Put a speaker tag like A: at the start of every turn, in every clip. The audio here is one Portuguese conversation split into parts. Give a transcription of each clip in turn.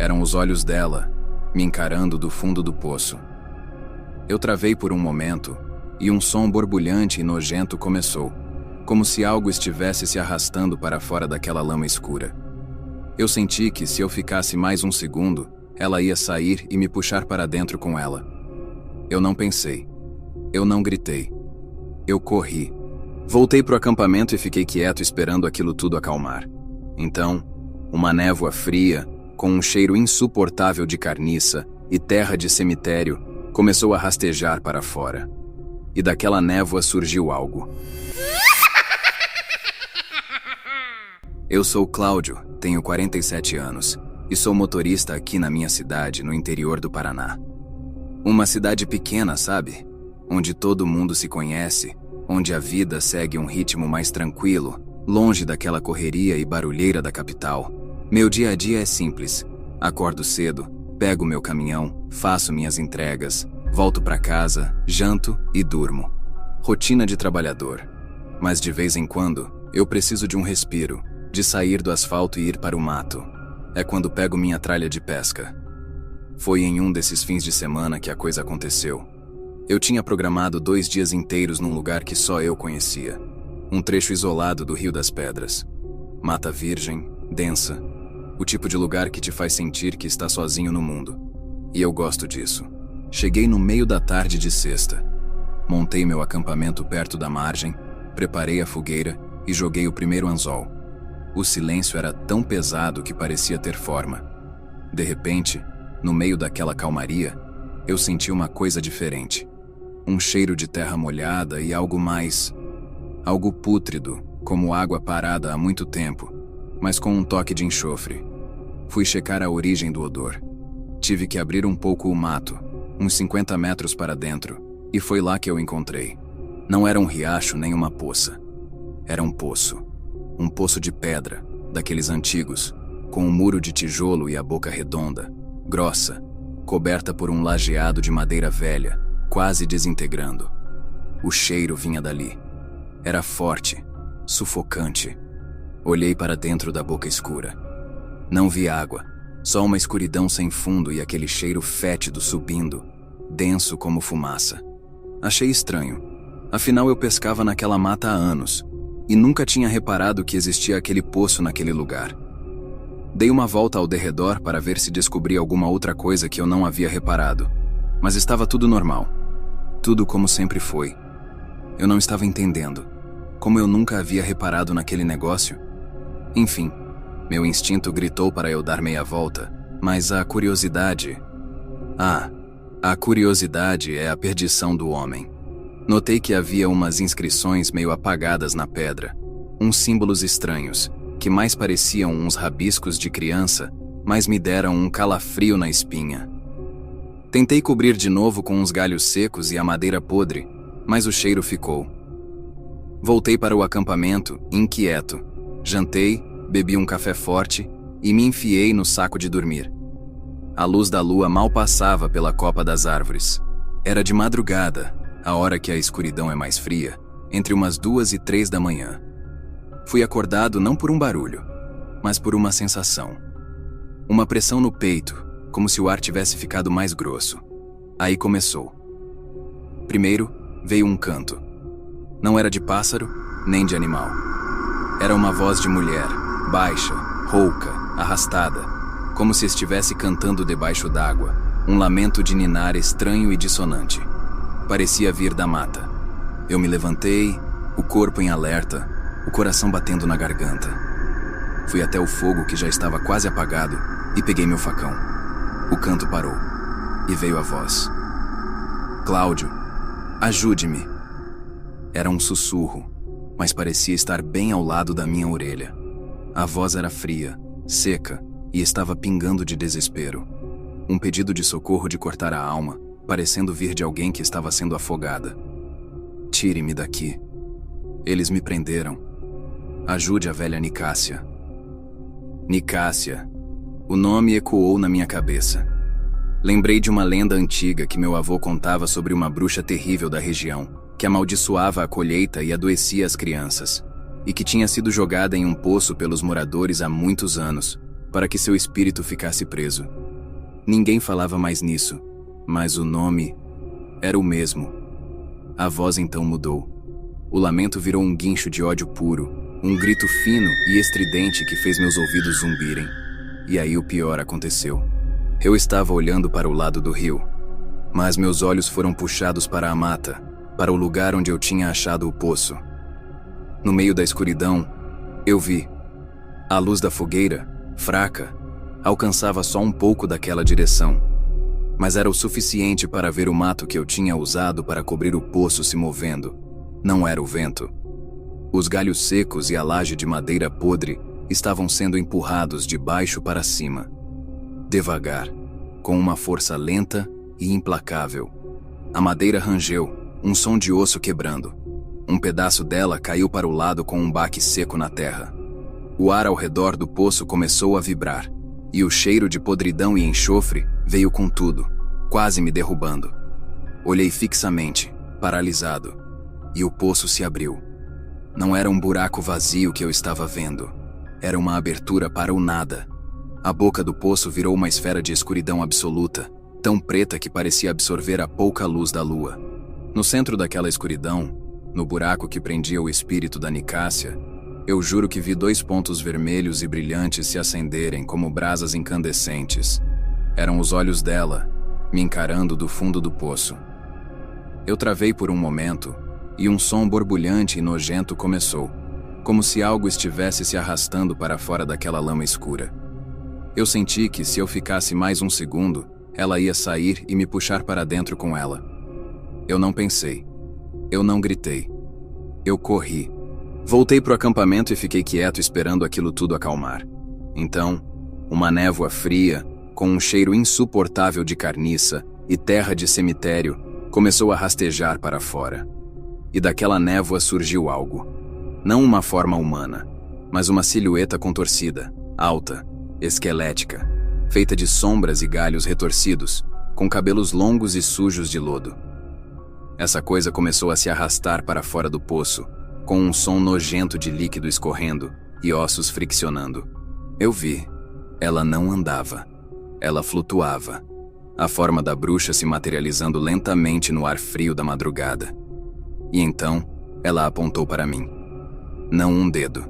A: Eram os olhos dela, me encarando do fundo do poço. Eu travei por um momento, e um som borbulhante e nojento começou, como se algo estivesse se arrastando para fora daquela lama escura. Eu senti que, se eu ficasse mais um segundo, ela ia sair e me puxar para dentro com ela. Eu não pensei. Eu não gritei. Eu corri. Voltei pro acampamento e fiquei quieto esperando aquilo tudo acalmar. Então, uma névoa fria, com um cheiro insuportável de carniça e terra de cemitério, começou a rastejar para fora. E daquela névoa surgiu algo. Eu sou Cláudio, tenho 47 anos, e sou motorista aqui na minha cidade, no interior do Paraná. Uma cidade pequena, sabe? Onde todo mundo se conhece, onde a vida segue um ritmo mais tranquilo, longe daquela correria e barulheira da capital. Meu dia a dia é simples. Acordo cedo, pego meu caminhão, faço minhas entregas, volto para casa, janto e durmo. Rotina de trabalhador. Mas de vez em quando, eu preciso de um respiro, de sair do asfalto e ir para o mato. É quando pego minha tralha de pesca. Foi em um desses fins de semana que a coisa aconteceu. Eu tinha programado 2 dias inteiros num lugar que só eu conhecia. Um trecho isolado do Rio das Pedras. Mata virgem, densa. O tipo de lugar que te faz sentir que está sozinho no mundo. E eu gosto disso. Cheguei no meio da tarde de sexta. Montei meu acampamento perto da margem, preparei a fogueira e joguei o primeiro anzol. O silêncio era tão pesado que parecia ter forma. De repente, no meio daquela calmaria, eu senti uma coisa diferente. Um cheiro de terra molhada e algo mais... algo pútrido, como água parada há muito tempo, mas com um toque de enxofre. Fui checar a origem do odor. Tive que abrir um pouco o mato, uns 50 metros para dentro, e foi lá que eu encontrei. Não era um riacho nem uma poça. Era um poço. Um poço de pedra, daqueles antigos, com um muro de tijolo e a boca redonda, grossa, coberta por um lajeado de madeira velha, quase desintegrando. O cheiro vinha dali. Era forte, sufocante. Olhei para dentro da boca escura. Não vi água, só uma escuridão sem fundo e aquele cheiro fétido subindo, denso como fumaça. Achei estranho. Afinal, eu pescava naquela mata há anos, e nunca tinha reparado que existia aquele poço naquele lugar. Dei uma volta ao derredor para ver se descobria alguma outra coisa que eu não havia reparado, mas estava tudo normal. Tudo como sempre foi. Eu não estava entendendo. Como eu nunca havia reparado naquele negócio? Enfim, meu instinto gritou para eu dar meia volta, mas a curiosidade... a curiosidade é a perdição do homem. Notei que havia umas inscrições meio apagadas na pedra, uns símbolos estranhos, que mais pareciam uns rabiscos de criança, mas me deram um calafrio na espinha. Tentei cobrir de novo com uns galhos secos e a madeira podre, mas o cheiro ficou. Voltei para o acampamento, inquieto. Jantei, bebi um café forte e me enfiei no saco de dormir. A luz da lua mal passava pela copa das árvores. Era de madrugada, a hora que a escuridão é mais fria, entre umas 2 e 3 da manhã. Fui acordado não por um barulho, mas por uma sensação. Uma pressão no peito, como se o ar tivesse ficado mais grosso. Aí começou. Primeiro, veio um canto. Não era de pássaro, nem de animal. Era uma voz de mulher, baixa, rouca, arrastada, como se estivesse cantando debaixo d'água, um lamento de ninar estranho e dissonante. Parecia vir da mata. Eu me levantei, o corpo em alerta, o coração batendo na garganta. Fui até o fogo que já estava quase apagado e peguei meu facão. O canto parou e veio a voz. Cláudio, ajude-me. Era um sussurro, mas parecia estar bem ao lado da minha orelha. A voz era fria, seca e estava pingando de desespero. Um pedido de socorro de cortar a alma, parecendo vir de alguém que estava sendo afogada. Tire-me daqui. Eles me prenderam. Ajude a velha Nicásia. Nicásia. O nome ecoou na minha cabeça. Lembrei de uma lenda antiga que meu avô contava sobre uma bruxa terrível da região, que amaldiçoava a colheita e adoecia as crianças, e que tinha sido jogada em um poço pelos moradores há muitos anos, para que seu espírito ficasse preso. Ninguém falava mais nisso, mas o nome era o mesmo. A voz então mudou. O lamento virou um guincho de ódio puro, um grito fino e estridente que fez meus ouvidos zumbirem. E aí o pior aconteceu. Eu estava olhando para o lado do rio, mas meus olhos foram puxados para a mata, para o lugar onde eu tinha achado o poço. No meio da escuridão, eu vi. A luz da fogueira, fraca, alcançava só um pouco daquela direção, mas era o suficiente para ver o mato que eu tinha usado para cobrir o poço se movendo. Não era o vento. Os galhos secos e a laje de madeira podre estavam sendo empurrados de baixo para cima. Devagar, com uma força lenta e implacável. A madeira rangeu, um som de osso quebrando. Um pedaço dela caiu para o lado com um baque seco na terra. O ar ao redor do poço começou a vibrar, e o cheiro de podridão e enxofre veio com tudo, quase me derrubando. Olhei fixamente, paralisado, e o poço se abriu. Não era um buraco vazio que eu estava vendo. Era uma abertura para o nada. A boca do poço virou uma esfera de escuridão absoluta, tão preta que parecia absorver a pouca luz da lua. No centro daquela escuridão, no buraco que prendia o espírito da Nicásia, eu juro que vi 2 pontos vermelhos e brilhantes se acenderem como brasas incandescentes. Eram os olhos dela, me encarando do fundo do poço. Eu travei por um momento, e um som borbulhante e nojento começou, como se algo estivesse se arrastando para fora daquela lama escura. Eu senti que, se eu ficasse mais um segundo, ela ia sair e me puxar para dentro com ela. Eu não pensei. Eu não gritei. Eu corri. Voltei para o acampamento e fiquei quieto esperando aquilo tudo acalmar. Então, uma névoa fria, com um cheiro insuportável de carniça e terra de cemitério, começou a rastejar para fora. E daquela névoa surgiu algo. Não uma forma humana, mas uma silhueta contorcida, alta, esquelética, feita de sombras e galhos retorcidos, com cabelos longos e sujos de lodo. Essa coisa começou a se arrastar para fora do poço, com um som nojento de líquido escorrendo e ossos friccionando. Eu vi. Ela não andava. Ela flutuava. A forma da bruxa se materializando lentamente no ar frio da madrugada. E então, ela apontou para mim. Não um dedo,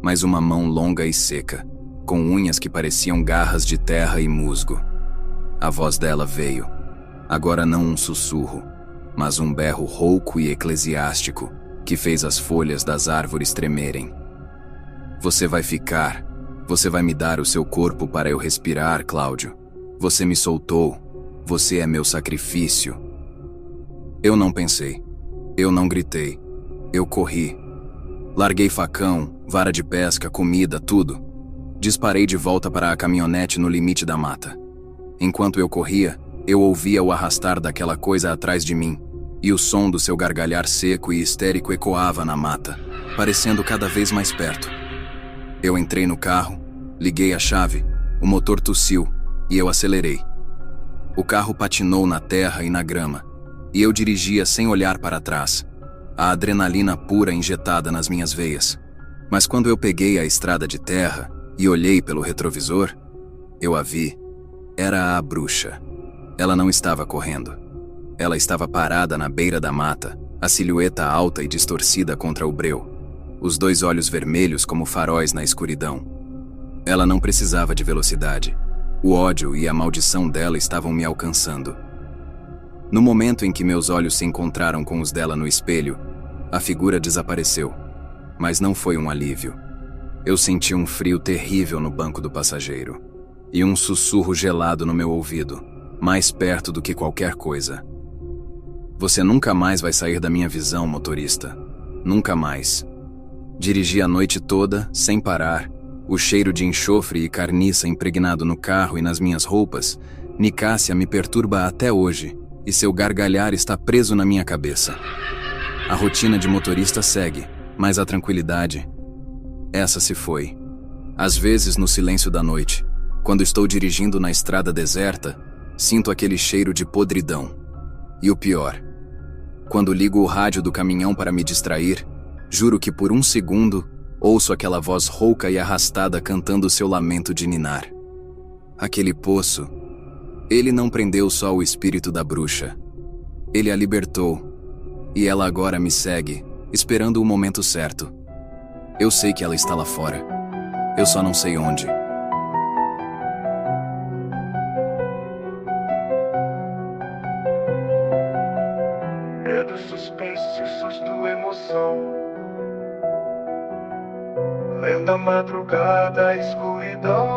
A: mas uma mão longa e seca, com unhas que pareciam garras de terra e musgo. A voz dela veio. Agora não um sussurro, mas um berro rouco e eclesiástico que fez as folhas das árvores tremerem. Você vai ficar. Você vai me dar o seu corpo para eu respirar, Cláudio. Você me soltou. Você é meu sacrifício. Eu não pensei. Eu não gritei. Eu corri. Larguei facão, vara de pesca, comida, tudo. Disparei de volta para a caminhonete no limite da mata. Enquanto eu corria, eu ouvia o arrastar daquela coisa atrás de mim, e o som do seu gargalhar seco e histérico ecoava na mata, parecendo cada vez mais perto. Eu entrei no carro, liguei a chave, o motor tossiu, e eu acelerei. O carro patinou na terra e na grama, e eu dirigia sem olhar para trás, a adrenalina pura injetada nas minhas veias. Mas quando eu peguei a estrada de terra e olhei pelo retrovisor, eu a vi. Era a bruxa. Ela não estava correndo. Ela estava parada na beira da mata, a silhueta alta e distorcida contra o breu, os 2 olhos vermelhos como faróis na escuridão. Ela não precisava de velocidade. O ódio e a maldição dela estavam me alcançando. No momento em que meus olhos se encontraram com os dela no espelho, a figura desapareceu, mas não foi um alívio. Eu senti um frio terrível no banco do passageiro, e um sussurro gelado no meu ouvido, mais perto do que qualquer coisa. Você nunca mais vai sair da minha visão, motorista. Nunca mais. Dirigi a noite toda, sem parar, o cheiro de enxofre e carniça impregnado no carro e nas minhas roupas. Nicásia me perturba até hoje, e seu gargalhar está preso na minha cabeça. A rotina de motorista segue, mas a tranquilidade, essa se foi. Às vezes, no silêncio da noite, quando estou dirigindo na estrada deserta, sinto aquele cheiro de podridão. E o pior, quando ligo o rádio do caminhão para me distrair, juro que por um segundo, Ouço aquela voz rouca e arrastada cantando seu lamento de ninar. Aquele poço, ele não prendeu só o espírito da bruxa. Ele a libertou, e ela agora me segue, esperando o momento certo. Eu sei que ela está lá fora. Eu só não sei onde.
B: Medo, suspense, susto, emoção. Lenta madrugada, escuridão.